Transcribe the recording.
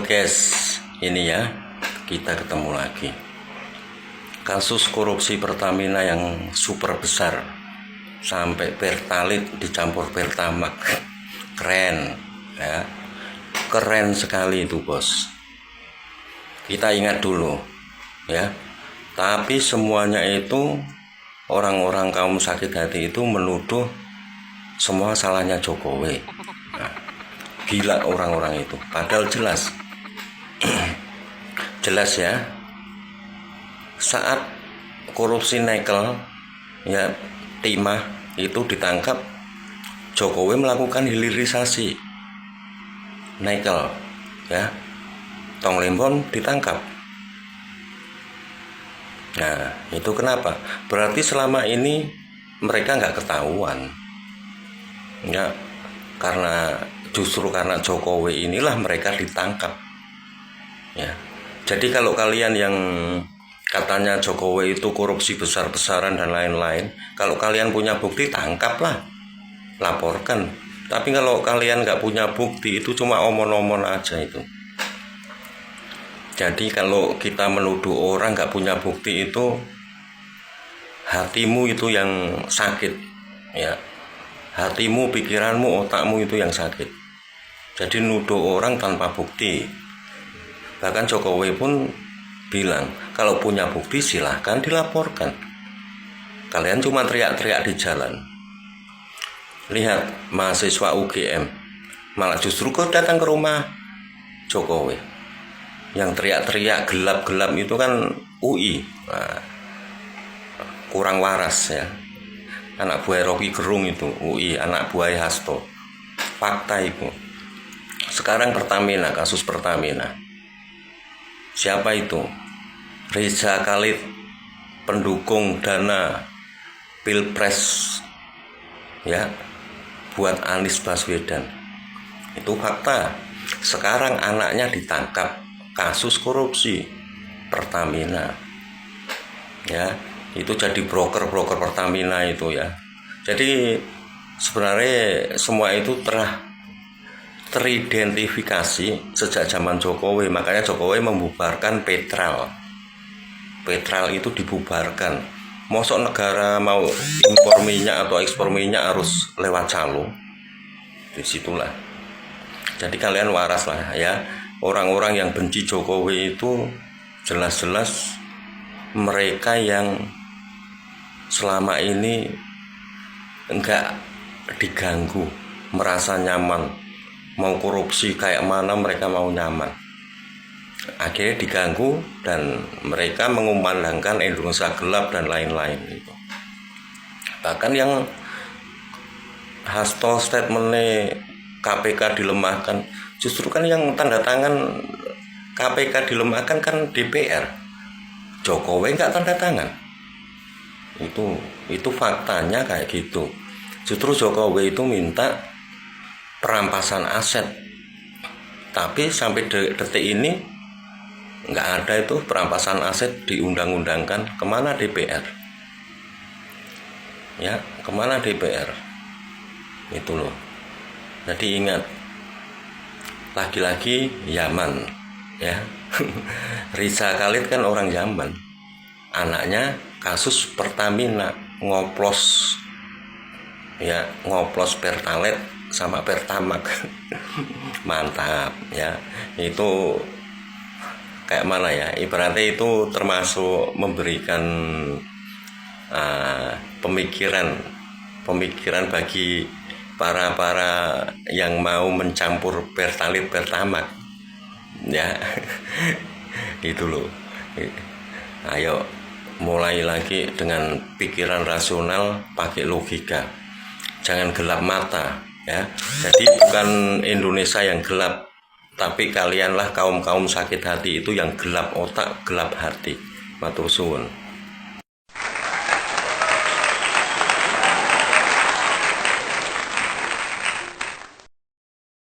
guys, ini ya, kita ketemu lagi. Kasus korupsi Pertamina yang super besar, sampai Pertalite dicampur Pertamax. Keren ya, keren sekali itu bos. Kita ingat dulu ya, tapi semuanya itu orang-orang kaum sakit hati itu menuduh semua salahnya Jokowi. Gila orang-orang itu, padahal jelas jelas ya, saat korupsi nikel ya, timah itu ditangkap, Jokowi melakukan hilirisasi nikel ya, Tong Lembon ditangkap. Nah itu kenapa? Berarti selama ini mereka nggak ketahuan ya, justru karena Jokowi inilah mereka ditangkap ya. Jadi kalau kalian yang katanya Jokowi itu korupsi besar-besaran dan lain-lain, kalau kalian punya bukti tangkaplah, laporkan. Tapi kalau kalian nggak punya bukti, itu cuma omon-omon aja itu. Jadi kalau kita menuduh orang nggak punya bukti, itu hatimu itu yang sakit ya, hatimu, pikiranmu, otakmu itu yang sakit. Jadi nuduh orang tanpa bukti. Bahkan Jokowi pun bilang, kalau punya bukti silahkan dilaporkan. Kalian cuma teriak-teriak di jalan. Lihat mahasiswa UGM, malah justru kok datang ke rumah Jokowi. Yang teriak-teriak gelap-gelap itu kan UI. Nah, kurang waras ya. Anak buah Rocky Gerung itu UI, anak buah Hasto. Fakta itu. Sekarang Pertamina, kasus Pertamina. Siapa itu? Reza Khalid, pendukung dana Pilpres ya, buat Anies Baswedan. Itu fakta. Sekarang anaknya ditangkap kasus korupsi Pertamina ya, itu jadi broker Pertamina itu ya. Jadi sebenarnya semua itu teridentifikasi sejak zaman Jokowi. Makanya Jokowi membubarkan Petral itu dibubarkan. Mosok negara mau impor minyak atau ekspor minyak harus lewat calo? Disitulah. Jadi kalian waras lah ya. Orang-orang yang benci Jokowi itu jelas-jelas mereka yang selama ini enggak diganggu, merasa nyaman. Mau korupsi kayak mana mereka mau nyaman. Akhirnya diganggu dan mereka mengumandangkan Indonesia gelap dan lain-lain itu. Bahkan yang Hasto statementnya KPK dilemahkan, justru kan yang tanda tangan KPK dilemahkan kan DPR. Jokowi nggak tanda tangan. Itu faktanya kayak gitu. Justru Jokowi itu minta perampasan aset, tapi sampai detik ini nggak ada itu perampasan aset diundang-undangkan. Kemana DPR ya, kemana DPR itu loh. Jadi ingat, lagi-lagi Yaman ya. Reza Khalid kan orang Yaman, anaknya kasus Pertamina, ngoplos Pertalite sama Pertamax. Mantap ya. Itu kayak mana ya, ibaratnya itu termasuk memberikan pemikiran bagi para yang mau mencampur Pertalite Pertamax ya. Itu loh. Ayo mulai lagi dengan pikiran rasional, pakai logika, jangan gelap mata ya. Jadi bukan Indonesia yang gelap, tapi kalianlah kaum sakit hati itu yang gelap otak, gelap hati. Matur suwun.